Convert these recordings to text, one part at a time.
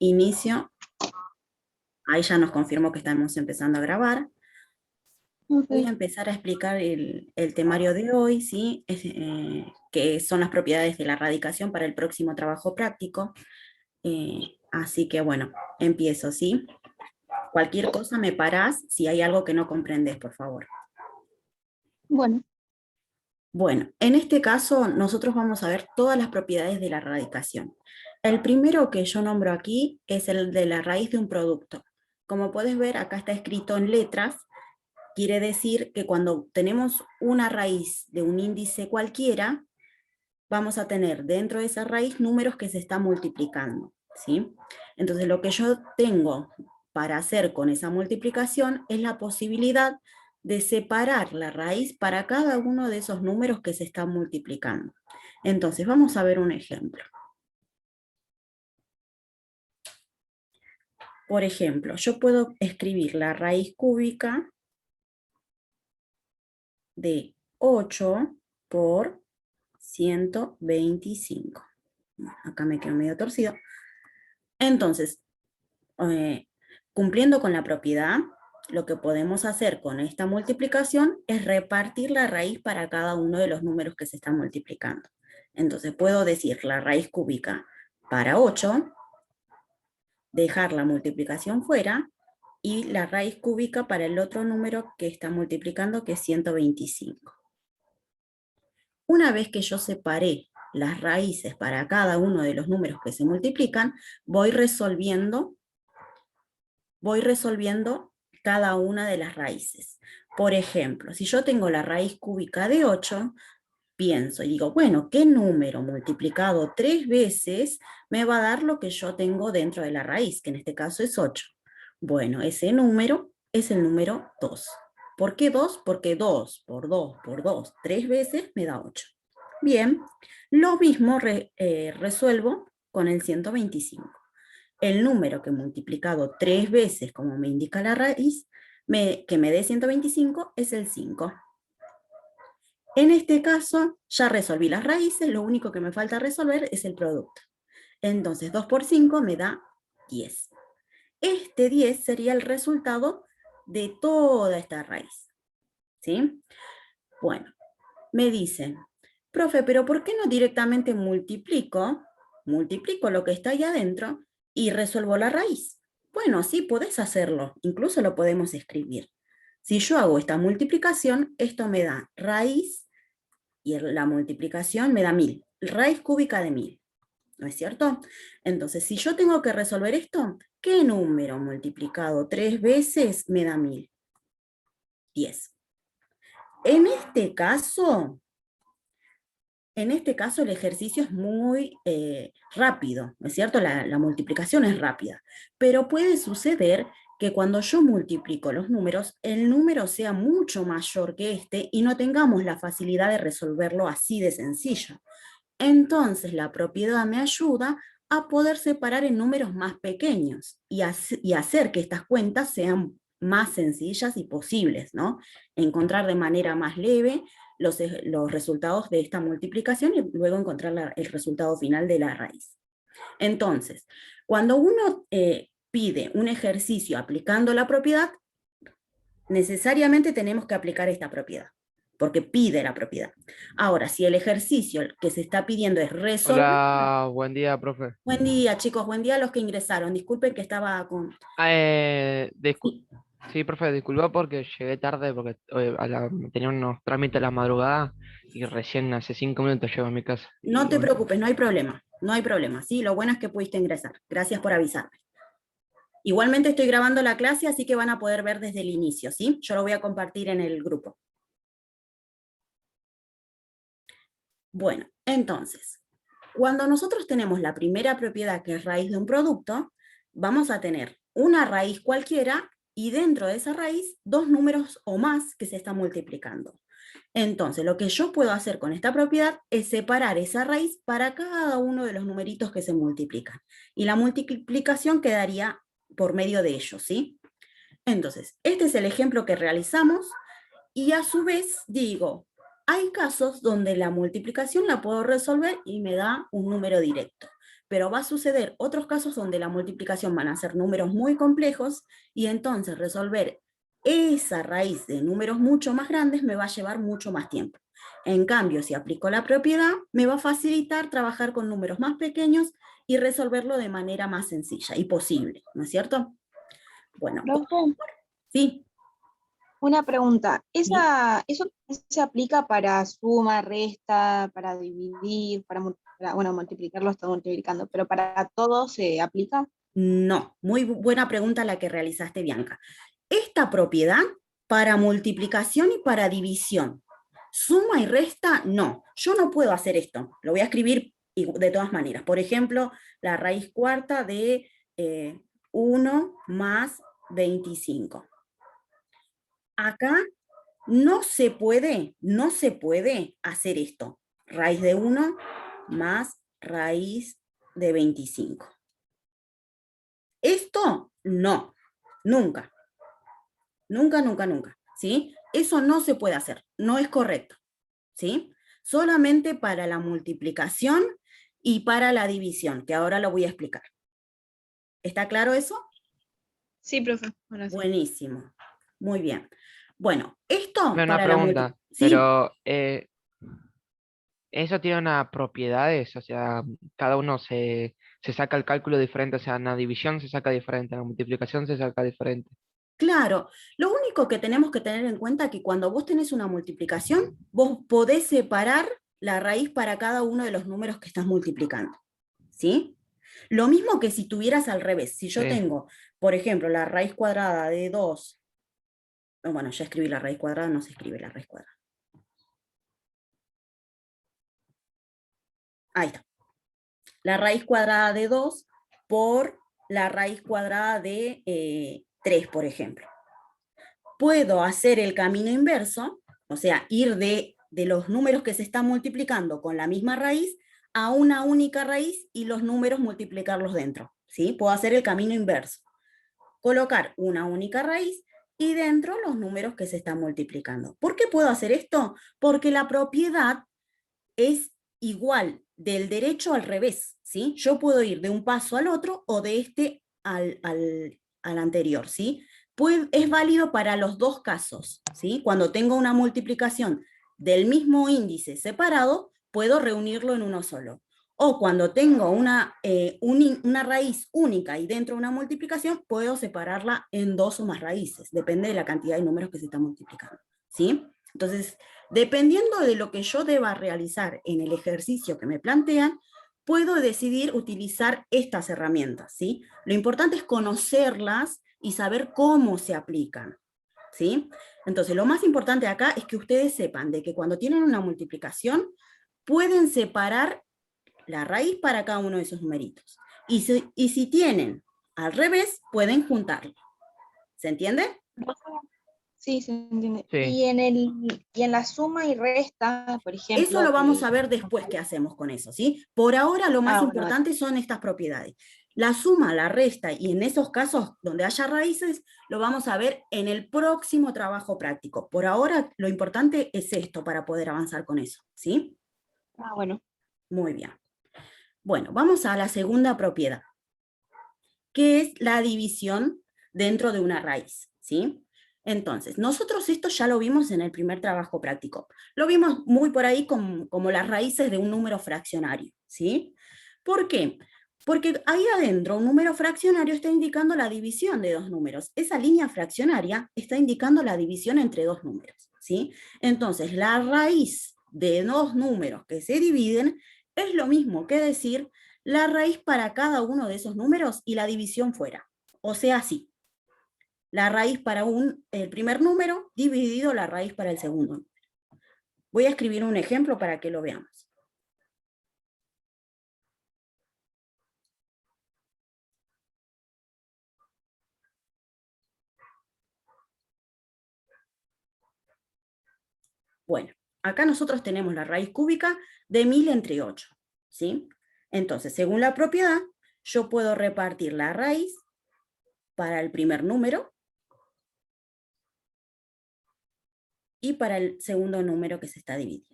inicio. Ahí ya nos confirmó que estamos empezando a grabar. Voy a Ok. empezar a explicar el temario de hoy, ¿sí? Que son las propiedades de la radicación para el próximo trabajo práctico. Así que bueno, empiezo, ¿sí? Cualquier cosa me parás si hay algo que no comprendes, por favor. Bueno, Bueno, en este caso nosotros vamos a ver todas las propiedades de la radicación. El primero que yo nombro aquí es el de la raíz de un producto. Como puedes ver, acá está escrito en letras. Quiere decir que cuando tenemos una raíz de un índice cualquiera, vamos a tener dentro de esa raíz números que se están multiplicando, ¿sí? Entonces lo que yo tengo para hacer con esa multiplicación es la posibilidad de separar la raíz para cada uno de esos números que se están multiplicando. Entonces vamos a ver un ejemplo. Por ejemplo, yo puedo escribir la raíz cúbica de 8 por 125. Acá me quedo medio torcido. Entonces, eh, cumpliendo con la propiedad, lo que podemos hacer con esta multiplicación es repartir la raíz para cada uno de los números que se están multiplicando. Entonces, puedo decir la raíz cúbica para 8, dejar la multiplicación fuera, y la raíz cúbica para el otro número que está multiplicando, que es 125. Una vez que yo separé las raíces para cada uno de los números que se multiplican, voy resolviendo cada una de las raíces. Por ejemplo, si yo tengo la raíz cúbica de 8, pienso y digo, bueno, ¿qué número multiplicado 3 veces me va a dar lo que yo tengo dentro de la raíz, que en este caso es 8? Bueno, ese número es el número 2. ¿Por qué 2? Porque 2 por 2 por 2, 3 veces me da 8. Bien, lo mismo resuelvo con el 125. El número que multiplicado 3 veces, como me indica la raíz, que me dé 125, es el 5. En este caso, ya resolví las raíces, lo único que me falta resolver es el producto. Entonces, 2 por 5 me da 10. Este 10 sería el resultado de toda esta raíz, ¿sí? Bueno, me dicen, profe, pero ¿por qué no directamente multiplico lo que está ahí adentro y resuelvo la raíz? Bueno, sí, podés hacerlo, incluso lo podemos escribir. Si yo hago esta multiplicación, esto me da raíz, y la multiplicación me da 1000, raíz cúbica de 1000, ¿no es cierto? Entonces, si yo tengo que resolver esto, ¿qué número multiplicado 3 veces me da 1000? 10. En este caso, el ejercicio es muy rápido, ¿no es cierto? La multiplicación es rápida, pero puede suceder que cuando yo multiplico los números, el número sea mucho mayor que este y no tengamos la facilidad de resolverlo así de sencillo. Entonces la propiedad me ayuda a poder separar en números más pequeños y hacer que estas cuentas sean más sencillas y posibles, ¿no? Encontrar de manera más leve los resultados de esta multiplicación y luego encontrar el resultado final de la raíz. Entonces, cuando uno pide un ejercicio aplicando la propiedad, necesariamente tenemos que aplicar esta propiedad, porque pide la propiedad. Ahora, si el ejercicio que se está pidiendo es resolver... Hola, buen día, profe. Buen día, chicos, buen día a los que ingresaron. Disculpen que estaba con... Sí. Sí, profe, disculpa porque llegué tarde porque tenía unos trámites a la madrugada y recién hace 5 minutos llego a mi casa. No Y te bueno, preocupes, no hay problema, no hay problema, ¿sí? Lo bueno es que pudiste ingresar. Gracias por avisarme. Igualmente estoy grabando la clase, así que van a poder ver desde el inicio, ¿sí? Yo lo voy a compartir en el grupo. Bueno, entonces, cuando nosotros tenemos la primera propiedad, que es raíz de un producto, vamos a tener una raíz cualquiera y dentro de esa raíz dos números o más que se están multiplicando. Entonces, lo que yo puedo hacer con esta propiedad es separar esa raíz para cada uno de los numeritos que se multiplican. Y la multiplicación quedaría por medio de ellos, ¿sí? Entonces, este es el ejemplo que realizamos y a su vez digo, hay casos donde la multiplicación la puedo resolver y me da un número directo. pero va a suceder otros casos donde la multiplicación van a ser números muy complejos, y entonces resolver esa raíz de números mucho más grandes me va a llevar mucho más tiempo. En cambio, si aplico la propiedad, me va a facilitar trabajar con números más pequeños y resolverlo de manera más sencilla y posible, ¿no es cierto? Bueno, Profe, sí, una pregunta. sí. ¿Eso se aplica para suma, resta, para dividir, bueno, multiplicar lo está multiplicando, pero para todo se aplica? No, muy buena pregunta la que realizaste, Bianca. Esta propiedad para multiplicación y para división. Suma y resta, no. Yo no puedo hacer esto. Lo voy a escribir de todas maneras. Por ejemplo, la raíz cuarta de 1 más 25. Acá no se puede hacer esto. Raíz de 1 más raíz de 25. Esto no, nunca, nunca, nunca, nunca, ¿sí? Eso no se puede hacer, no es correcto, ¿sí? Solamente para la multiplicación y para la división, que ahora lo voy a explicar. ¿Está claro eso? Sí, profe. Ahora sí. Buenísimo, muy bien. Bueno, esto Una para la pregunta, multiplicación, sí, pero eso tiene unas propiedades, o sea, cada uno se saca el cálculo diferente, o sea, en la división se saca diferente, en la multiplicación se saca diferente. claro. Lo único que tenemos que tener en cuenta es que cuando vos tenés una multiplicación, vos podés separar la raíz para cada uno de los números que estás multiplicando, ¿sí? Lo mismo que si tuvieras al revés. Si yo Sí, tengo, por ejemplo, la raíz cuadrada de 2, bueno, ya escribí la raíz cuadrada, no se escribe la raíz cuadrada. Ahí está. La raíz cuadrada de 2 por la raíz cuadrada de 3, por ejemplo. Puedo hacer el camino inverso, o sea, ir de los números que se están multiplicando con la misma raíz a una única raíz y los números multiplicarlos dentro, ¿sí? Puedo hacer el camino inverso. Colocar una única raíz y dentro los números que se están multiplicando. ¿Por qué puedo hacer esto? Porque la propiedad es igual del derecho al revés, ¿sí? Yo puedo ir de un paso al otro o de este al anterior, ¿sí? Pues es válido para los dos casos, ¿sí? Cuando tengo una multiplicación del mismo índice separado, puedo reunirlo en uno solo. O cuando tengo una raíz única y dentro de una multiplicación, puedo separarla en dos o más raíces, depende de la cantidad de números que se están multiplicando, ¿sí? Entonces, dependiendo de lo que yo deba realizar en el ejercicio que me plantean, puedo decidir utilizar estas herramientas, ¿sí? Lo importante es conocerlas y saber cómo se aplican, ¿sí? Entonces, lo más importante acá es que ustedes sepan de que cuando tienen una multiplicación, pueden separar la raíz para cada uno de esos numeritos. Y si tienen al revés, pueden juntarlo. ¿Se entiende? Sí, se entiende. sí. Y en la suma y resta, por Eso ejemplo, lo vamos a ver después qué hacemos con eso, ¿sí? Por ahora lo más bueno, vale. importante son estas propiedades. La suma, la resta y en esos casos donde haya raíces, lo vamos a ver en el próximo trabajo práctico. Por ahora lo importante es esto para poder avanzar con eso, ¿sí? Bueno. Muy bien. Bueno, vamos a la segunda propiedad, que es la división dentro de una raíz, ¿sí? Entonces, nosotros esto ya lo vimos en el primer trabajo práctico. Lo vimos muy por ahí como las raíces de un número fraccionario, ¿sí? ¿Por qué? Porque ahí adentro un número fraccionario está indicando la división de dos números. Esa línea fraccionaria está indicando la división entre dos números, ¿sí? Entonces, la raíz de dos números que se dividen es lo mismo que decir la raíz para cada uno de esos números y la división fuera. O sea, así. La raíz para el primer número dividido la raíz para el segundo. Voy a escribir un ejemplo para que lo veamos. Bueno, acá nosotros tenemos la raíz cúbica de 1000 entre 8, ¿sí? Entonces, según la propiedad, yo puedo repartir la raíz para el primer número y para el segundo número que se está dividiendo.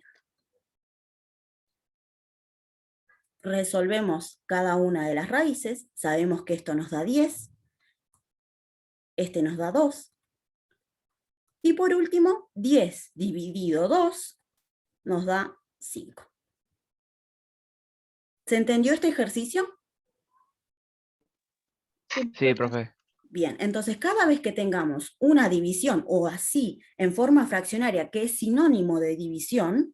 resolvemos cada una de las raíces, sabemos que esto nos da 10, este nos da 2, y por último, 10 dividido 2 nos da 5. ¿Se entendió este ejercicio? Sí, profe. Bien, entonces cada vez que tengamos una división o así en forma fraccionaria que es sinónimo de división,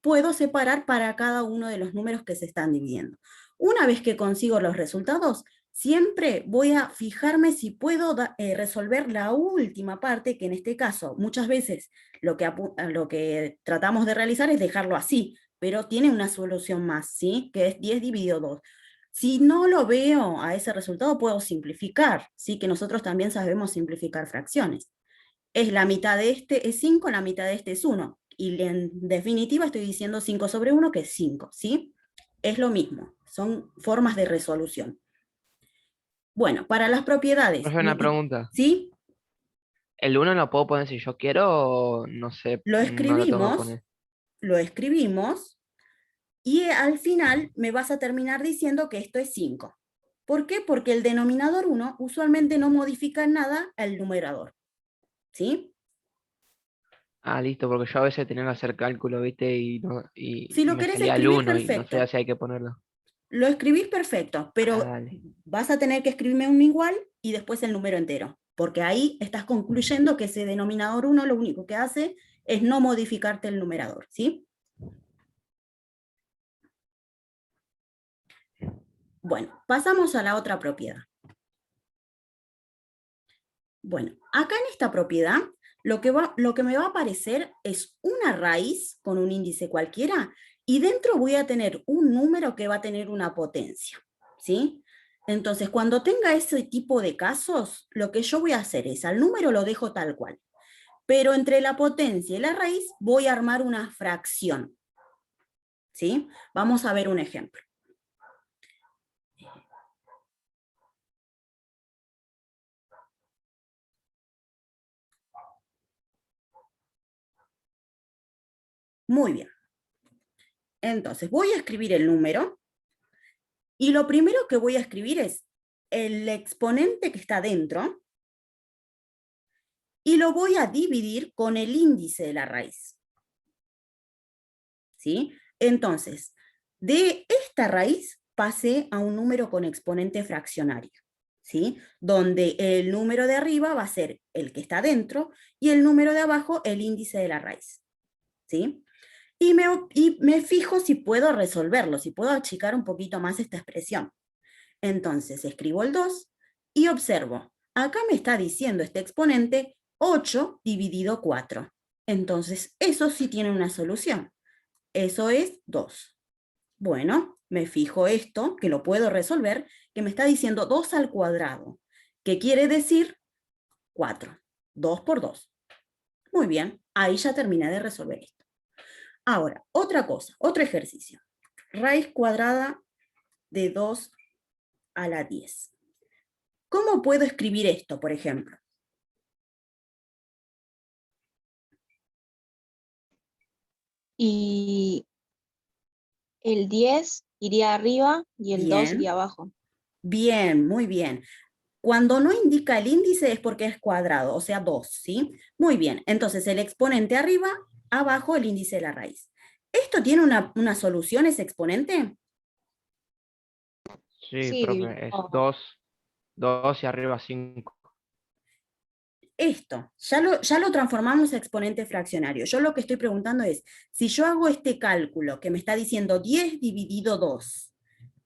puedo separar para cada uno de los números que se están dividiendo. Una vez que consigo los resultados, siempre voy a fijarme si puedo resolver la última parte, que en este caso muchas veces lo que tratamos de realizar es dejarlo así, pero tiene una solución más, ¿sí? Que es 10 dividido 2. Si no lo veo a ese resultado, puedo simplificar, ¿sí? Que nosotros también sabemos simplificar fracciones. Es la mitad de este es 5, la mitad de este es 1. Y en definitiva estoy diciendo 5 sobre 1, que es 5, ¿sí? Es lo mismo, son formas de resolución. Bueno, para las propiedades, Profe, una pregunta. ¿sí? ¿El 1 lo puedo poner si yo quiero o no sé, Lo no lo tengo que poner? escribimos, y al final me vas a terminar diciendo que esto es 5. ¿Por qué? Porque el denominador 1 usualmente no modifica nada al numerador, ¿sí? Ah, listo, porque yo a veces tenía que hacer cálculo, ¿viste? Si Y lo me querés salía el escribir, 1 y no sé perfecto. si hay que ponerlo. Lo escribís perfecto, Ah, pero dale. vas a tener que escribirme un igual y después el número entero, porque ahí estás concluyendo que ese denominador 1 lo único que hace es no modificarte el numerador, ¿sí? Bueno, pasamos a la otra propiedad. Bueno, acá en esta propiedad, lo que me va a aparecer es una raíz con un índice cualquiera, y dentro voy a tener un número que va a tener una potencia, ¿sí? Entonces, cuando tenga ese tipo de casos, lo que yo voy a hacer es, al número lo dejo tal cual, pero entre la potencia y la raíz voy a armar una fracción, ¿sí? Vamos a ver un ejemplo. Muy bien. Entonces, voy a escribir el número, y lo primero que voy a escribir es el exponente que está dentro, y lo voy a dividir con el índice de la raíz, ¿sí? Entonces, de esta raíz pasé a un número con exponente fraccionario, ¿sí? Donde el número de arriba va a ser el que está dentro y el número de abajo el índice de la raíz, ¿sí? Y me fijo si puedo resolverlo, si puedo achicar un poquito más esta expresión. Entonces escribo el 2 y observo, acá me está diciendo este exponente 8 dividido 4. Entonces eso sí tiene una solución. Eso es 2. Bueno, me fijo esto, que lo puedo resolver, que me está diciendo 2 al cuadrado, que quiere decir 4. 2 por 2. Muy bien, ahí ya terminé de resolver esto. Ahora, otra cosa, otro ejercicio. Raíz cuadrada de 2 a la 10. ¿Cómo puedo escribir esto, por ejemplo? Y el 10 iría arriba y el 2 iría Bien, abajo. bien, muy bien. Cuando no indica el índice es porque es cuadrado, o sea, 2, ¿sí? Muy bien, entonces el exponente arriba, abajo el índice de la raíz. ¿Esto tiene una solución, ese exponente? Sí, Sí, profe, es dividido. 2 y arriba 5. Esto, ya lo transformamos a exponente fraccionario. Yo lo que estoy preguntando es, si yo hago este cálculo que me está diciendo 10 dividido 2,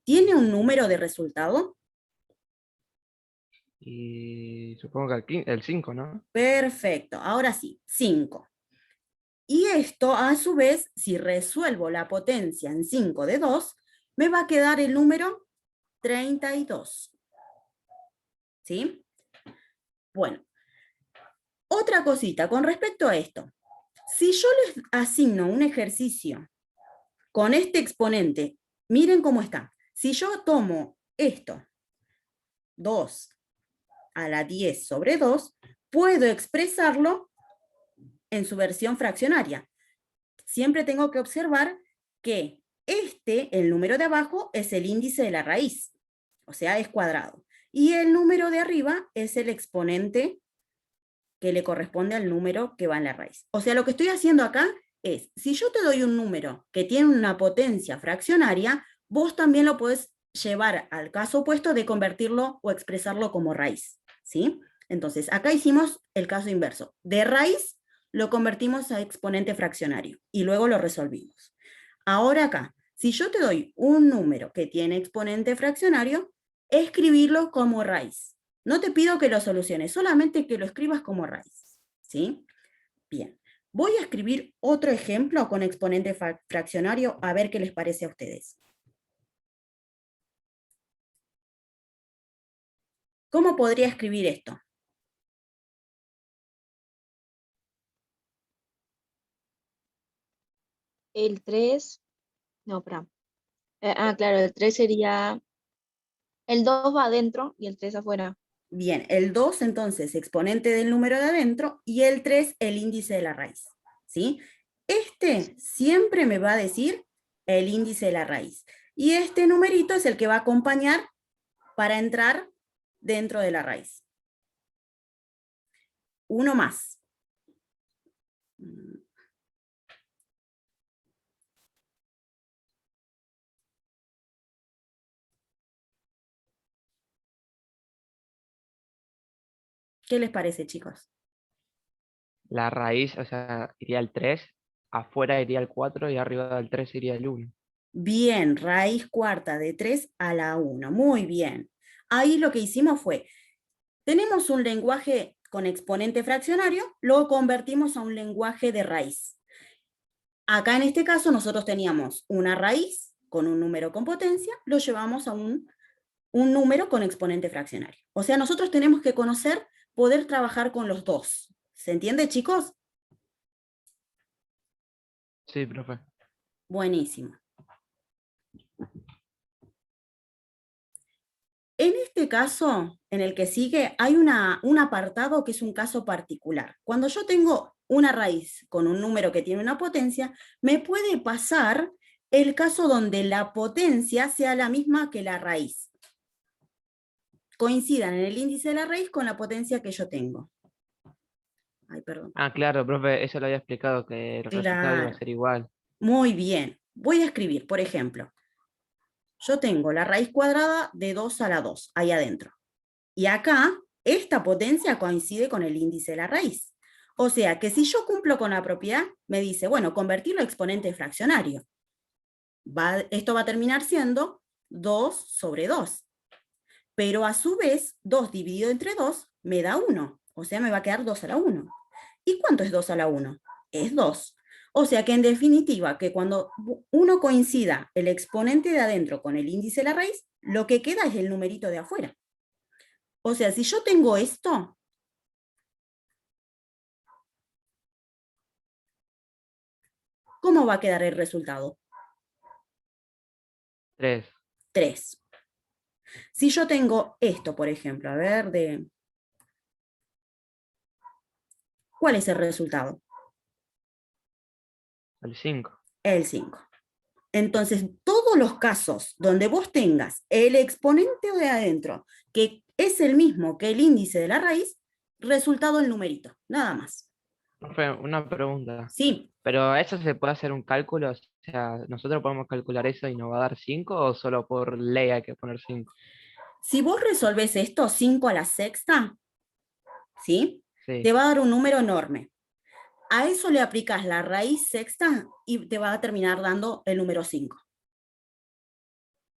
¿tiene un número de resultado? Y supongo que el 5, ¿no? Perfecto, ahora sí, 5. Y esto, a su vez, si resuelvo la potencia en 5 de 2, me va a quedar el número 32. ¿Sí? Bueno, otra cosita con respecto a esto. Si yo les asigno un ejercicio con este exponente, miren cómo está. Si yo tomo esto, 2 a la 10 sobre 2, puedo expresarlo en su versión fraccionaria. Siempre tengo que observar que el número de abajo, es el índice de la raíz, o sea, es cuadrado. Y el número de arriba es el exponente que le corresponde al número que va en la raíz. O sea, lo que estoy haciendo acá es, si yo te doy un número que tiene una potencia fraccionaria, vos también lo podés llevar al caso opuesto de convertirlo o expresarlo como raíz, ¿sí? Entonces, acá hicimos el caso inverso. De raíz lo convertimos a exponente fraccionario y luego lo resolvimos. Ahora acá, si yo te doy un número que tiene exponente fraccionario, escribirlo como raíz. No te pido que lo soluciones, solamente que lo escribas como raíz, ¿sí? Bien, voy a escribir otro ejemplo con exponente fraccionario a ver qué les parece a ustedes. ¿Cómo podría escribir esto? El 3, no, espera. Claro, el 3 sería, el 2 va adentro y el 3 afuera. Bien, el 2 entonces exponente del número de adentro y el 3 el índice de la raíz, ¿sí? Este siempre me va a decir el índice de la raíz. Y este numerito es el que va a acompañar para entrar dentro de la raíz. Uno más. ¿Qué les parece, chicos? La raíz, o sea, iría el 3, afuera iría el 4 y arriba del 3 iría el 1. Bien, raíz cuarta de 3 a la 1. Muy bien. Ahí lo que hicimos fue, tenemos un lenguaje con exponente fraccionario, lo convertimos a un lenguaje de raíz. Acá en este caso nosotros teníamos una raíz con un número con potencia, lo llevamos a un número con exponente fraccionario. O sea, nosotros tenemos que conocer, poder trabajar con los dos. ¿Se entiende, chicos? Sí, profe. Buenísimo. En este caso, en el que sigue, hay un apartado que es un caso particular. Cuando yo tengo una raíz con un número que tiene una potencia, me puede pasar el caso donde la potencia sea la misma que la raíz. Coincidan en el índice de la raíz con la potencia que yo tengo. Ay, perdón. Ah, claro, profe, eso lo había explicado, que el resultado iba a Claro, ser igual. muy bien. Voy a escribir, por ejemplo, yo tengo la raíz cuadrada de 2 a la 2, ahí adentro. Y acá, esta potencia coincide con el índice de la raíz. O sea que si yo cumplo con la propiedad, me dice, bueno, convertirlo a exponente fraccionario. Esto va a terminar siendo 2 sobre 2. Pero a su vez, 2 dividido entre 2 me da 1. O sea, me va a quedar 2 a la 1. ¿Y cuánto es 2 a la 1? Es 2. O sea que en definitiva, que cuando uno coincida el exponente de adentro con el índice de la raíz, lo que queda es el numerito de afuera. O sea, si yo tengo esto, ¿cómo va a quedar el resultado? 3. 3. Si yo tengo esto, por ejemplo, a ver, ¿cuál es el resultado? El 5. El 5. Entonces, todos los casos donde vos tengas el exponente de adentro, que es el mismo que el índice de la raíz, resultado el numerito, nada más. Profe, una pregunta. Sí, ¿Pero eso se puede hacer un cálculo? O sea, ¿nosotros podemos calcular eso y nos va a dar 5 o solo por ley hay que poner 5? si vos resolvés esto 5 a la sexta, ¿sí? Sí. Te va a dar un número enorme. A eso le aplicas la raíz sexta y te va a terminar dando el número 5.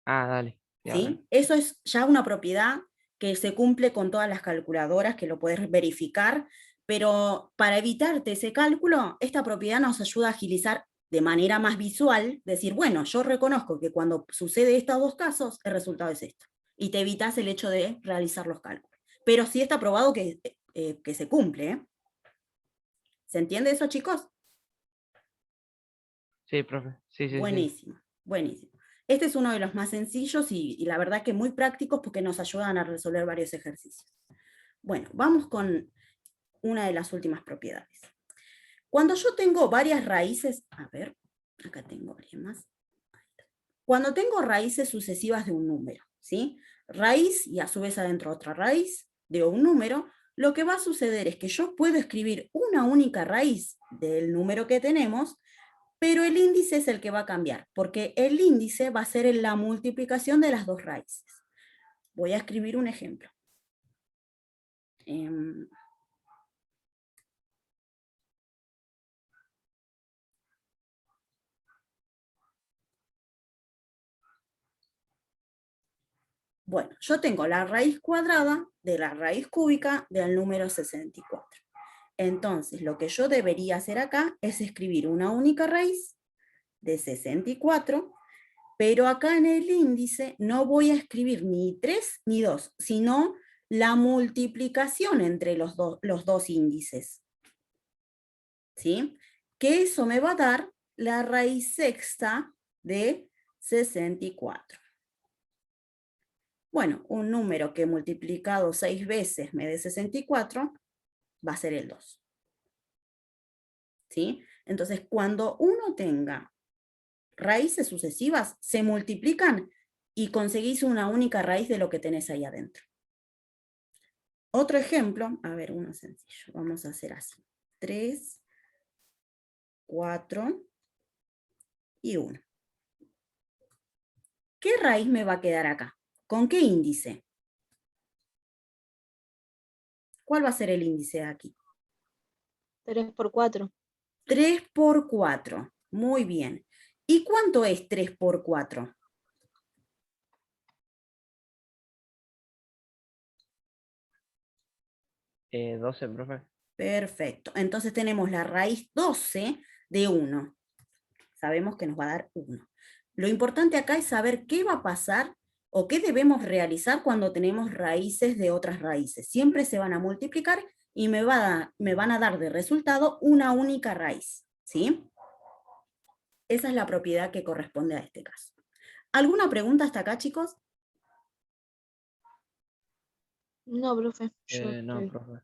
Ah, dale. Ya, dale. ¿Sí? Eso es ya una propiedad que se cumple con todas las calculadoras, que lo puedes verificar, pero para evitarte ese cálculo, esta propiedad nos ayuda a agilizar de manera más visual, decir, bueno, yo reconozco que cuando sucede estos dos casos, el resultado es esto. Y te evitas el hecho de realizar los cálculos. Pero sí está probado que se cumple. ¿Eh? ¿Se entiende eso, chicos? Sí, profe. Sí, sí, sí. Buenísimo, buenísimo. Este es uno de los más sencillos y la verdad que muy prácticos porque nos ayudan a resolver varios ejercicios. Bueno, vamos con una de las últimas propiedades. Cuando yo tengo varias raíces, a ver, acá tengo varias más. Ahí está. Cuando tengo raíces sucesivas de un número, ¿sí? Raíz y a su vez adentro otra raíz de un número, lo que va a suceder es que yo puedo escribir una única raíz del número que tenemos, pero el índice es el que va a cambiar, porque el índice va a ser la multiplicación de las dos raíces. Voy a escribir un ejemplo. Bueno, yo tengo la raíz cuadrada de la raíz cúbica del número 64. Entonces, lo que yo debería hacer acá es escribir una única raíz de 64, pero acá en el índice no voy a escribir ni 3 ni 2, sino la multiplicación entre los dos índices. ¿Sí? Que eso me va a dar la raíz sexta de 64. Bueno, un número que multiplicado 6 veces me dé 64 va a ser el 2. ¿Sí? Entonces, cuando uno tenga raíces sucesivas, se multiplican y conseguís una única raíz de lo que tenés ahí adentro. Otro ejemplo, a ver, uno sencillo, vamos a hacer así. 3, 4 y 1. ¿Qué raíz me va a quedar acá? ¿Con qué índice? ¿Cuál va a ser el índice de aquí? 3 por 4. 3 por 4. Muy bien. ¿Y cuánto es 3 por 4? 12, profe. Perfecto. Entonces tenemos la raíz 12 de 1. Sabemos que nos va a dar 1. Lo importante acá es saber qué va a pasar o qué debemos realizar cuando tenemos raíces de otras raíces. Siempre se van a multiplicar y me van a dar de resultado una única raíz. ¿Sí? Esa es la propiedad que corresponde a este caso. ¿Alguna pregunta hasta acá, chicos? No, profe. No, profe.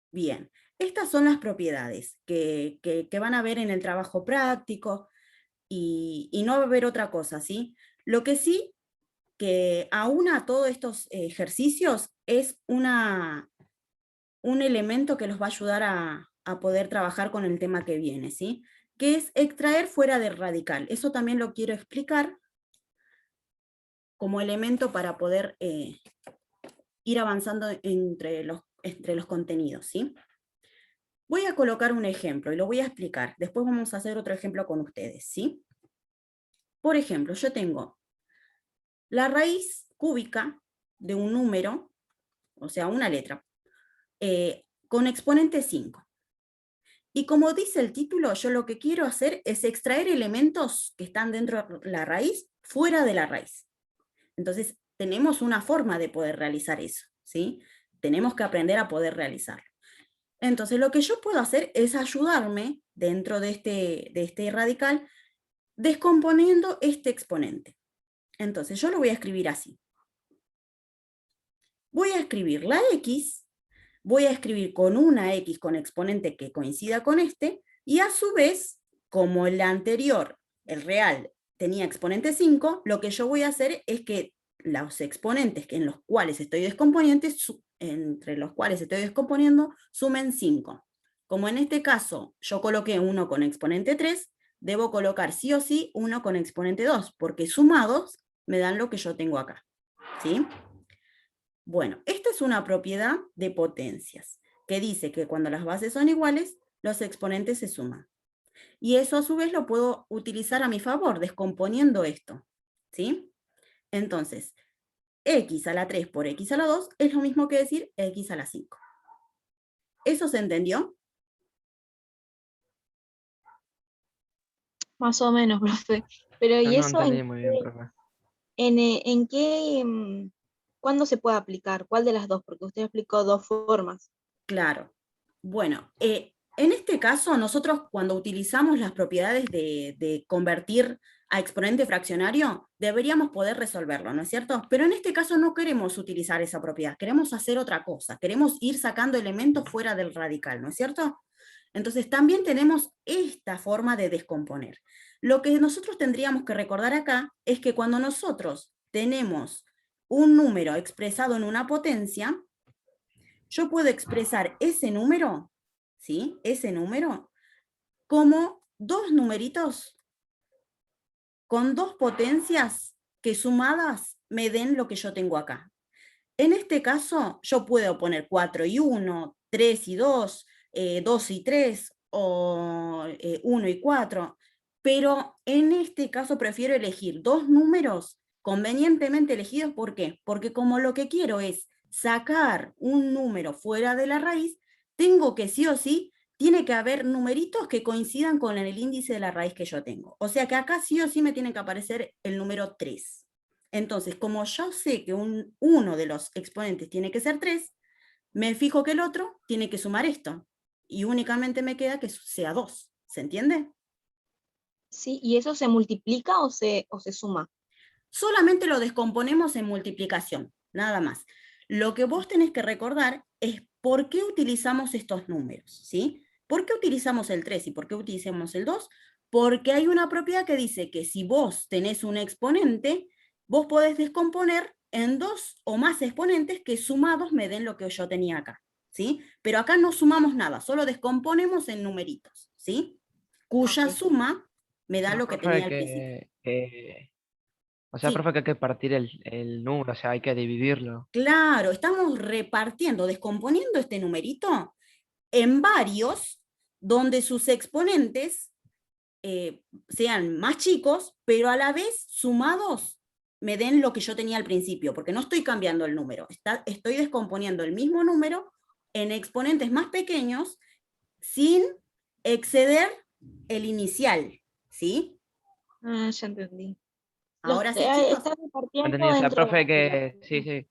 Bien, estas son las propiedades que van a ver en el trabajo práctico y no va a haber otra cosa, ¿sí? Lo que sí, que aúna a todos estos ejercicios es un elemento que los va a ayudar a poder trabajar con el tema que viene, ¿sí? Que es extraer fuera del radical. Eso también lo quiero explicar como elemento para poder ir avanzando entre los contenidos, ¿sí? Voy a colocar un ejemplo y lo voy a explicar. Después vamos a hacer otro ejemplo con ustedes, ¿sí? Por ejemplo, yo tengo la raíz cúbica de un número, o sea, una letra, con exponente 5. Y como dice el título, yo lo que quiero hacer es extraer elementos que están dentro de la raíz, fuera de la raíz. Entonces, tenemos una forma de poder realizar eso, ¿sí? Tenemos que aprender a poder realizarlo. Entonces, lo que yo puedo hacer es ayudarme dentro de este radical, descomponiendo este exponente. Entonces, yo lo voy a escribir así. Voy a escribir la x, voy a escribir con una x con exponente que coincida con este, y a su vez, como el anterior, el real, tenía exponente 5, lo que yo voy a hacer es que los exponentes en los cuales estoy descomponiendo, sumen 5. Como en este caso yo coloqué 1 con exponente 3, debo colocar sí o sí 1 con exponente 2, porque sumados me dan lo que yo tengo acá. ¿Sí? Bueno, esta es una propiedad de potencias, que dice que cuando las bases son iguales, los exponentes se suman. Y eso a su vez lo puedo utilizar a mi favor, descomponiendo esto. ¿Sí? Entonces, x a la 3 por x a la 2 es lo mismo que decir x a la 5. ¿Eso se entendió? Más o menos, profe. Pero Yo ¿y no eso entendí muy bien, profe. en qué, cuándo se puede aplicar? ¿Cuál de las dos? Porque usted explicó dos formas. Claro. Bueno, en este caso, nosotros cuando utilizamos las propiedades de convertir a exponente fraccionario, deberíamos poder resolverlo, ¿no es cierto? Pero en este caso no queremos utilizar esa propiedad, queremos hacer otra cosa, queremos ir sacando elementos fuera del radical, ¿no es cierto? Entonces también tenemos esta forma de descomponer. Lo que nosotros tendríamos que recordar acá es que cuando nosotros tenemos un número expresado en una potencia, yo puedo expresar ese número, ¿sí? Ese número, como dos numeritos con dos potencias que sumadas me den lo que yo tengo acá. En este caso, yo puedo poner 4 y 1, 3 y 2, 2 y 3, o 1 y 4, pero en este caso prefiero elegir dos números convenientemente elegidos. ¿Por qué? Porque como lo que quiero es sacar un número fuera de la raíz, tengo que sí o sí, tiene que haber numeritos que coincidan con el índice de la raíz que yo tengo. O sea que acá sí o sí me tiene que aparecer el número 3. Entonces, como yo sé que uno de los exponentes tiene que ser 3, me fijo que el otro tiene que sumar esto. Y únicamente me queda que sea 2. ¿Se entiende? Sí, ¿y eso se multiplica o se suma? Solamente lo descomponemos en multiplicación, nada más. Lo que vos tenés que recordar es por qué utilizamos estos números, ¿sí? ¿Por qué utilizamos el 3 y por qué utilizamos el 2? Porque hay una propiedad que dice que si vos tenés un exponente, vos podés descomponer en dos o más exponentes que sumados me den lo que yo tenía acá, ¿sí? Pero acá no sumamos nada, solo descomponemos en numeritos, ¿sí? Cuya Ok. suma me da No, lo que profe, tenía al principio. o sea, Sí. profe, que hay que partir el número, o sea, hay que dividirlo. Claro, estamos repartiendo, descomponiendo este numerito en varios, donde sus exponentes sean más chicos, pero a la vez sumados me den lo que yo tenía al principio, porque no estoy cambiando el número, estoy descomponiendo el mismo número en exponentes más pequeños sin exceder el inicial, ¿sí? Ah, ya entendí. Ahora sí, chicos. Está repartiendo ¿Entendí? O sea, dentro de profe, de la que sí, suma. sí,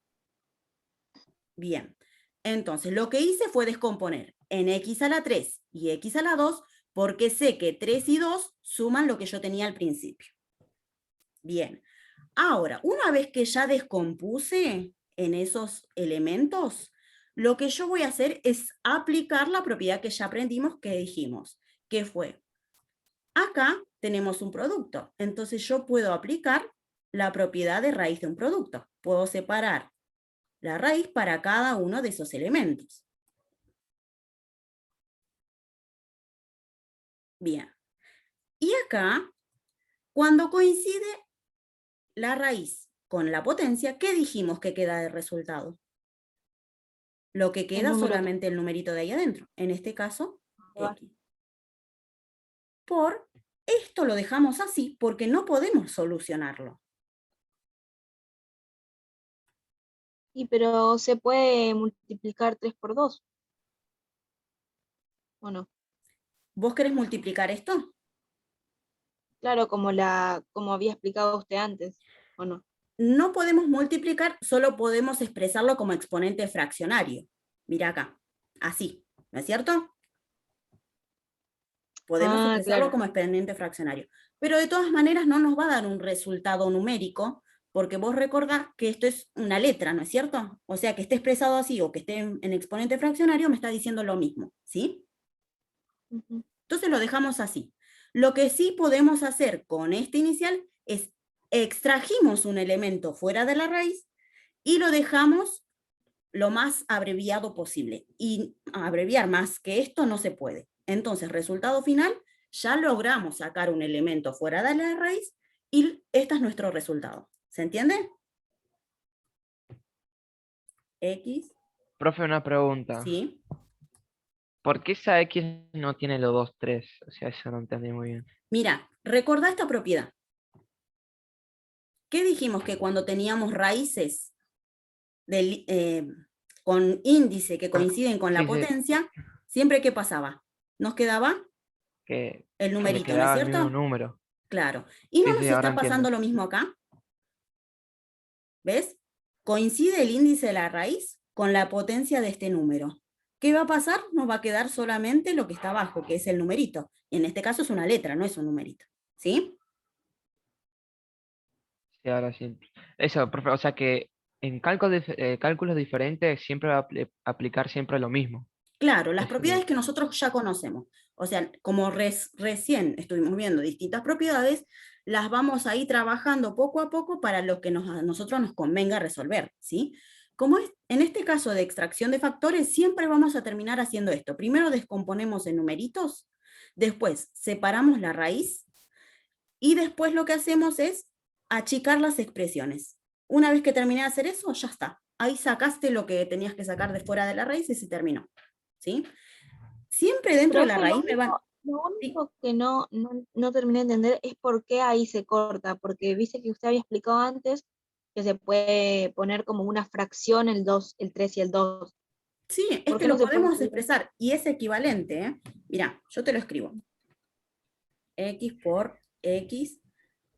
Bien, entonces lo que hice fue descomponer en x a la 3 y x a la 2 porque sé que 3 y 2 suman lo que yo tenía al principio. Bien, ahora, una vez que ya descompuse en esos elementos, lo que yo voy a hacer es aplicar la propiedad que ya aprendimos, que dijimos, que fue, acá tenemos un producto, entonces yo puedo aplicar la propiedad de raíz de un producto. Puedo separar la raíz para cada uno de esos elementos. Bien. Y acá, cuando coincide la raíz con la potencia, ¿qué dijimos que queda de resultado? Lo que El queda número que solamente el numerito de ahí adentro. En este caso, va. X. Por esto lo dejamos así porque no podemos solucionarlo. Y pero se puede multiplicar 3 por 2, ¿o no? ¿Vos querés multiplicar esto? Claro, como había explicado usted antes, ¿o no? No podemos multiplicar, solo podemos expresarlo como exponente fraccionario. Mira acá, así, ¿no es cierto? Podemos Ah, expresarlo claro. como exponente fraccionario. Pero de todas maneras no nos va a dar un resultado numérico, porque vos recordás que esto es una letra, ¿no es cierto? O sea, que esté expresado así o que esté en exponente fraccionario me está diciendo lo mismo, ¿sí? Ujú. Entonces lo dejamos así. Lo que sí podemos hacer con este inicial es extrajimos un elemento fuera de la raíz y lo dejamos lo más abreviado posible. Y abreviar más que esto no se puede. Entonces, resultado final, ya logramos sacar un elemento fuera de la raíz y este es nuestro resultado. ¿Se entiende? X, profe, una pregunta. sí. ¿Por qué esa X no tiene los dos, tres? O sea, eso no entendí muy bien. Mira, recordá esta propiedad. ¿Qué dijimos que cuando teníamos raíces del, con índice que Ah, coinciden con la sí, sí, potencia, siempre qué pasaba? Nos quedaba el que le numerito, ¿no es quedaba el mismo cierto? número. Claro. ¿Y no Sí, sí, nos ahora está pasando entiendo. lo mismo acá? ¿Ves? Coincide el índice de la raíz con la potencia de este número. ¿Qué va a pasar? Nos va a quedar solamente lo que está abajo, que es el numerito. En este caso es una letra, no es un numerito. ¿Sí? Sí, ahora sí. Eso, profe, o sea que en cálculos diferentes siempre va a aplicar siempre lo mismo. Claro, las Eso propiedades que nosotros ya conocemos. O sea, como recién estuvimos viendo distintas propiedades, las vamos a ir trabajando poco a poco para lo que a nosotros nos convenga resolver, ¿sí? Como es, en este caso de extracción de factores, siempre vamos a terminar haciendo esto. Primero descomponemos en numeritos, después separamos la raíz, y después lo que hacemos es achicar las expresiones. Una vez que terminé de hacer eso, ya está. Ahí sacaste lo que tenías que sacar de fuera de la raíz y se terminó. ¿Sí? Siempre dentro de la Profe, raíz me van... lo ¿sí? único que no terminé de entender es por qué ahí se corta, porque viste que usted había explicado antes que se puede poner como una fracción el 2, el 3 y el 2. Sí, es ¿Por que qué no lo se puede podemos escribir así? expresar y es equivalente. ¿Eh? Mirá, yo te lo escribo. X por X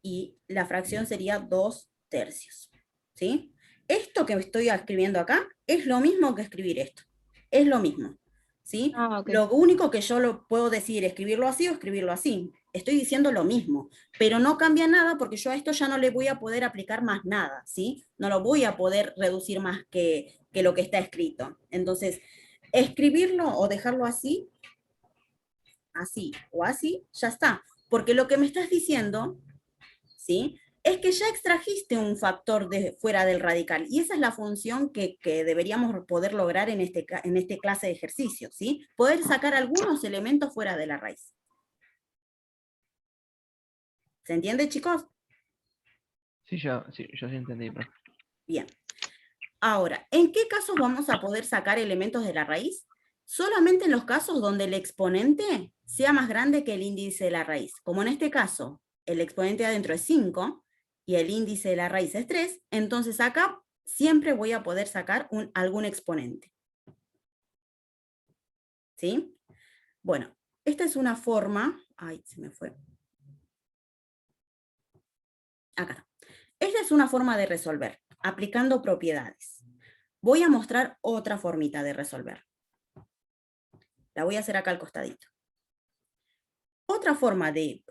y la fracción sería 2/3. ¿Sí? Esto que estoy escribiendo acá es lo mismo que escribir esto. Es lo mismo. ¿Sí? Ah, ok. Lo único que yo lo puedo decir, escribirlo así o escribirlo así. Estoy diciendo lo mismo, pero no cambia nada porque yo a esto ya no le voy a poder aplicar más nada, ¿sí? No lo voy a poder reducir más que lo que está escrito. Entonces, escribirlo o dejarlo así, así o así, ya está. Porque lo que me estás diciendo, ¿sí? Es que ya extrajiste un factor de fuera del radical, y esa es la función que deberíamos poder lograr en este clase de ejercicio, ¿sí? Poder sacar algunos elementos fuera de la raíz. ¿Se entiende, chicos? Sí, yo sí entendí, profe. Bien. Ahora, ¿en qué casos vamos a poder sacar elementos de la raíz? Solamente en los casos donde el exponente sea más grande que el índice de la raíz. Como en este caso, el exponente de adentro es 5 y el índice de la raíz es 3, entonces acá siempre voy a poder sacar algún exponente. ¿Sí? Bueno, esta es una forma... Ay, se me fue. Acá. Esta es una forma de resolver, aplicando propiedades. Voy a mostrar otra formita de resolver. La voy a hacer acá al costadito. Otra forma de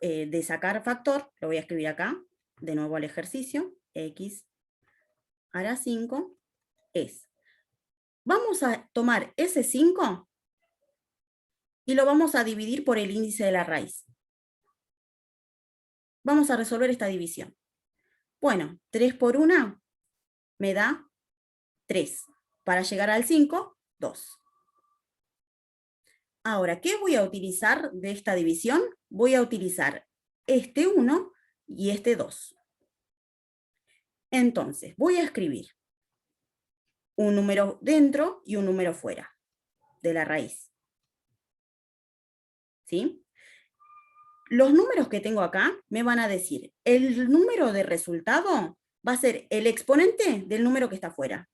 sacar factor, lo voy a escribir acá, de nuevo al ejercicio, x a la 5, es, vamos a tomar ese 5 y lo vamos a dividir por el índice de la raíz. Vamos a resolver esta división. Bueno, 3 por 1 me da 3. Para llegar al 5, 2. Ahora, ¿qué voy a utilizar de esta división? Voy a utilizar este 1 y este 2. Entonces, voy a escribir un número dentro y un número fuera de la raíz. ¿Sí? Los números que tengo acá me van a decir, el número de resultado va a ser el exponente del número que está fuera.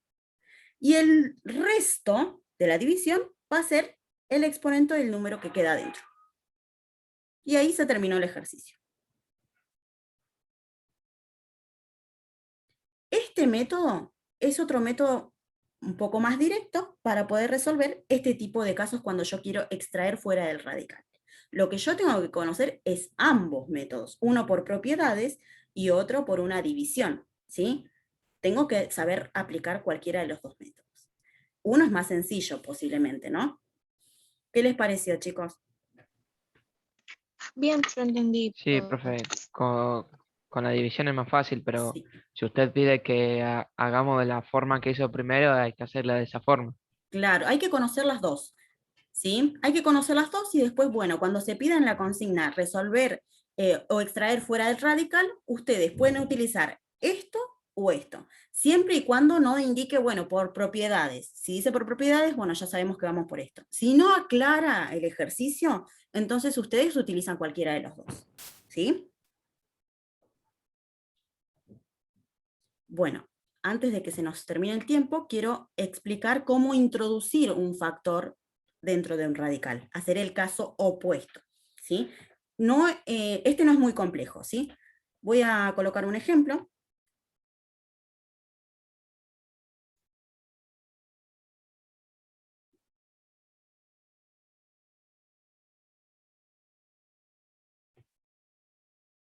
Y el resto de la división va a ser el exponente del número que queda dentro. Y ahí se terminó el ejercicio. Este método es otro método un poco más directo para poder resolver este tipo de casos cuando yo quiero extraer fuera del radical. Lo que yo tengo que conocer es ambos métodos, uno por propiedades y otro por una división, ¿sí? Tengo que saber aplicar cualquiera de los dos métodos. Uno es más sencillo posiblemente, ¿no? ¿Qué les pareció, chicos? Bien, yo entendí Sí, todo. profe, con la división es más fácil, pero Sí. si usted pide que hagamos de la forma que hizo primero, hay que hacerla de esa forma. Claro, hay que conocer las dos, ¿sí? Hay que conocer las dos y después, bueno, cuando se pida en la consigna resolver o extraer fuera del radical, ustedes pueden utilizar esto o esto, siempre y cuando no indique, bueno, por propiedades. Si dice por propiedades, bueno, ya sabemos que vamos por esto. Si no aclara el ejercicio, entonces ustedes utilizan cualquiera de los dos, ¿sí? Bueno, antes de que se nos termine el tiempo, quiero explicar cómo introducir un factor dentro de un radical, hacer el caso opuesto, ¿sí? No, este no es muy complejo, ¿sí? Voy a colocar un ejemplo.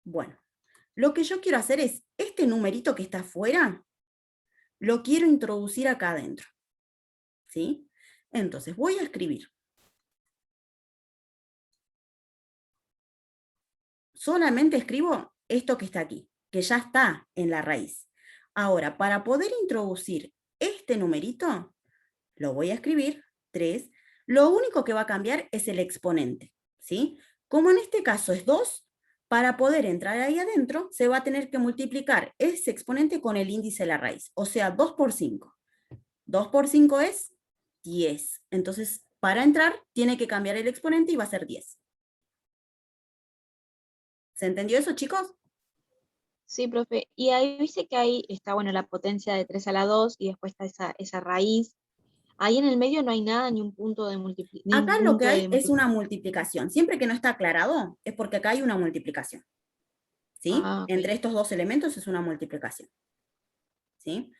Bueno, lo que yo quiero hacer es, este numerito que está afuera, lo quiero introducir acá adentro, ¿sí? Entonces voy a escribir solamente escribo esto que está aquí, que ya está en la raíz. Ahora, para poder introducir este numerito, lo voy a escribir, 3. Lo único que va a cambiar es el exponente, ¿sí? Como en este caso es 2, para poder entrar ahí adentro, se va a tener que multiplicar ese exponente con el índice de la raíz, o sea, 2 por 5. 2 por 5 es 10. Entonces, para entrar, tiene que cambiar el exponente y va a ser 10. ¿Se entendió eso, chicos? Sí, profe. Y ahí dice que ahí está, bueno, la potencia de 3 a la 2 y después está esa raíz. Ahí en el medio no hay nada, ni un punto de Acá ningún lo que punto hay de es una multiplicación. multiplicación. Siempre que no está aclarado, es porque acá hay una multiplicación. ¿Sí? Ah, ok. Entre estos dos elementos es una multiplicación. ¿Sí?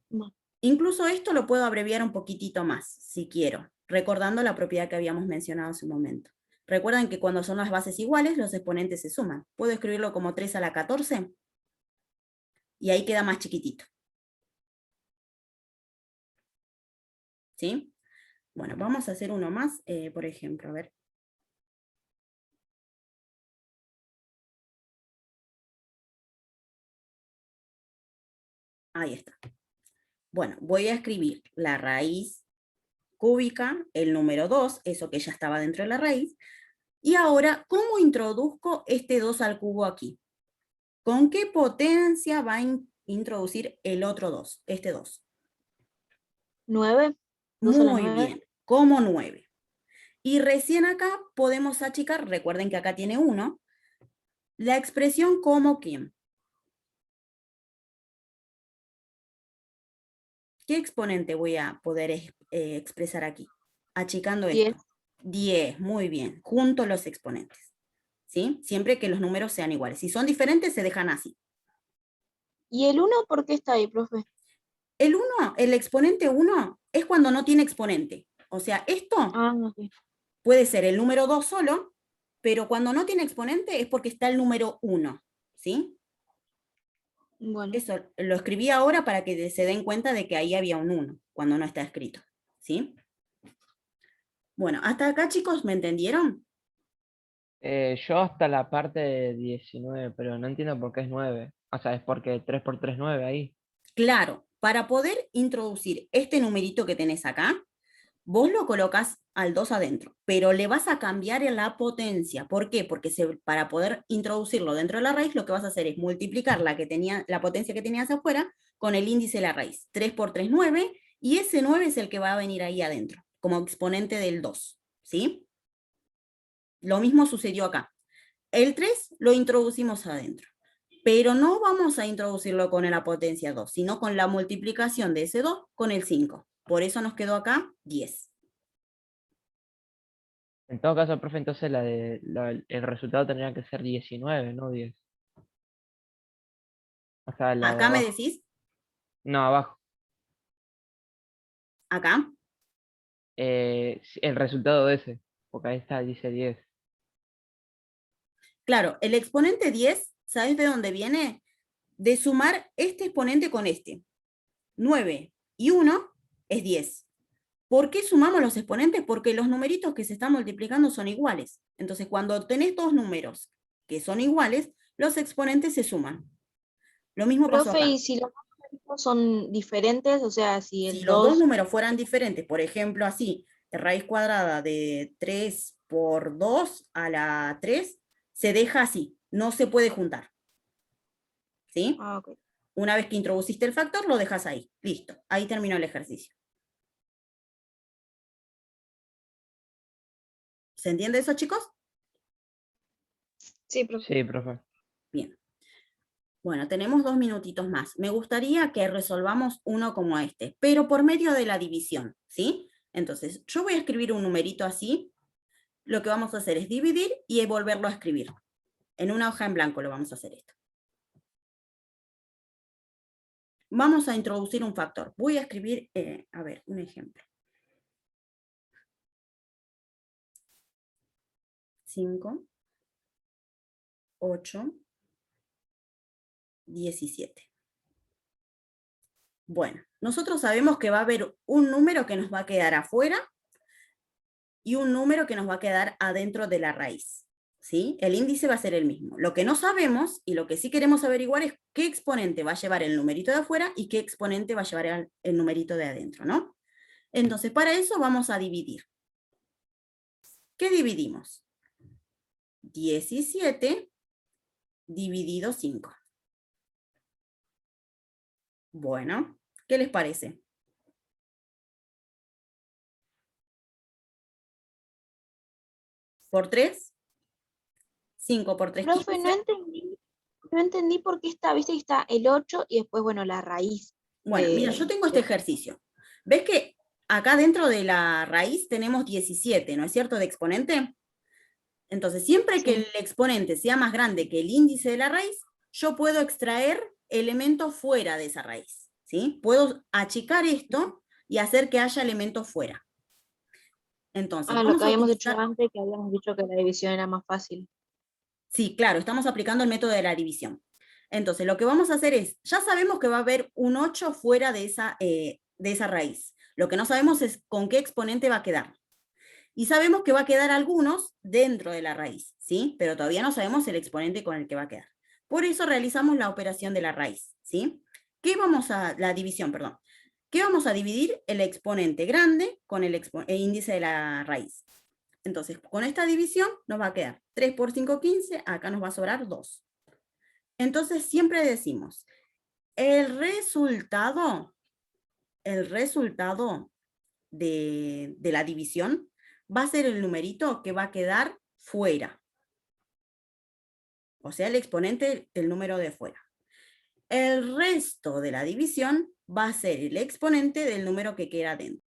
Bueno, Incluso esto lo puedo abreviar un poquitito más, si quiero, recordando la propiedad que habíamos mencionado hace un momento. Recuerdan que cuando son las bases iguales, los exponentes se suman. Puedo escribirlo como 3 a la 14 y ahí queda más chiquitito. ¿Sí? Bueno, vamos a hacer uno más, por ejemplo, a ver. Ahí está. Bueno, voy a escribir la raíz cúbica, el número 2, eso que ya estaba dentro de la raíz. Y ahora, ¿cómo introduzco este 2 al cubo aquí? ¿Con qué potencia va a introducir el otro 2, este 2? 9, 2 a la Muy 9. bien, como 9. Y recién acá podemos achicar, recuerden que acá tiene 1, la expresión como quién. ¿Qué exponente voy a poder expresar aquí? Achicando 10. esto. 10, muy bien, junto los exponentes. ¿Sí? Siempre que los números sean iguales. Si son diferentes, se dejan así. ¿Y el 1 por qué está ahí, profe? El 1, el exponente 1, es cuando no tiene exponente. O sea, esto Ah, ok. puede ser el número 2 solo, pero cuando no tiene exponente es porque está el número 1. ¿Sí? Bueno, Eso lo escribí ahora para que se den cuenta de que ahí había un 1, cuando no está escrito. ¿Sí? Bueno, hasta acá, chicos, ¿me entendieron? Yo hasta la parte de 19, pero no entiendo por qué es 9. O sea, es porque 3 por 3 9 ahí. Claro, para poder introducir este numerito que tenés acá, vos lo colocas al 2 adentro, pero le vas a cambiar la potencia. ¿Por qué? Porque para poder introducirlo dentro de la raíz, lo que vas a hacer es multiplicar la potencia que tenías afuera con el índice de la raíz. 3 por 3, 9, y ese 9 es el que va a venir ahí adentro, como exponente del 2. ¿Sí? Lo mismo sucedió acá. El 3 lo introducimos adentro, pero no vamos a introducirlo con la potencia 2, sino con la multiplicación de ese 2 con el 5. Por eso nos quedó acá 10. En todo caso, profe, entonces el resultado tendría que ser 19, no 10. O sea, la de Acá me abajo. decís, No, abajo. acá. Sí, el resultado de ese. Porque ahí está, dice 10. Claro, el exponente 10, ¿sabes de dónde viene? De sumar este exponente con este. 9 y 1 es 10. ¿Por qué sumamos los exponentes? Porque los numeritos que se están multiplicando son iguales. Entonces, cuando tenés dos números que son iguales, los exponentes se suman. Lo mismo pasó profe, acá. ¿y si los números son diferentes? O sea, si Si el los dos 2, números fueran diferentes, por ejemplo, así, raíz cuadrada de 3 por 2 a la 3, se deja así, no se puede juntar. ¿Sí? ah, ok. Una vez que introduciste el factor, lo dejas ahí. Listo, ahí terminó el ejercicio. ¿Se entiende eso, chicos? Sí, profe. Sí, profe. Bien. Bueno, tenemos 2 minutitos más. Me gustaría que resolvamos uno como este, pero por medio de la división, ¿sí? Entonces, yo voy a escribir un numerito así. Lo que vamos a hacer es dividir y volverlo a escribir. En una hoja en blanco lo vamos a hacer esto. Vamos a introducir un factor. Voy a escribir, a ver, un ejemplo. 5, 8, 17. Bueno, nosotros sabemos que va a haber un número que nos va a quedar afuera y un número que nos va a quedar adentro de la raíz. ¿sí? El índice va a ser el mismo. Lo que no sabemos y lo que sí queremos averiguar es qué exponente va a llevar el numerito de afuera y qué exponente va a llevar el numerito de adentro, ¿no? Entonces, para eso vamos a dividir. ¿Qué dividimos? 17 dividido 5. Bueno, ¿qué les parece? ¿Por 3? 5 por 3, Profe, 15. no entendí por qué está, viste que está el 8 y después, bueno, la raíz Bueno, mira, yo tengo este de- ejercicio. ¿Ves que acá dentro de la raíz tenemos 17, ¿no es cierto?, de exponente. Entonces, siempre que el Sí. exponente sea más grande que el índice de la raíz, yo puedo extraer elementos fuera de esa raíz, ¿sí? Puedo achicar esto y hacer que haya elementos fuera. Entonces, Ah, lo vamos que a habíamos dicho utilizar... antes, que habíamos dicho que la división era más fácil. Sí, claro, estamos aplicando el método de la división. Entonces, lo que vamos a hacer es, ya sabemos que va a haber un 8 fuera de esa raíz. Lo que no sabemos es con qué exponente va a quedar. Y sabemos que va a quedar algunos dentro de la raíz, ¿sí? Pero todavía no sabemos el exponente con el que va a quedar. Por eso realizamos la operación de la raíz, ¿sí? La división, perdón. ¿Qué vamos a dividir? El exponente grande con el índice de la raíz. Entonces, con esta división nos va a quedar 3 por 5, 15, acá nos va a sobrar 2. Entonces, siempre decimos, el resultado de la división va a ser el numerito que va a quedar fuera. O sea, el exponente del número de fuera. El resto de la división va a ser el exponente del número que queda dentro.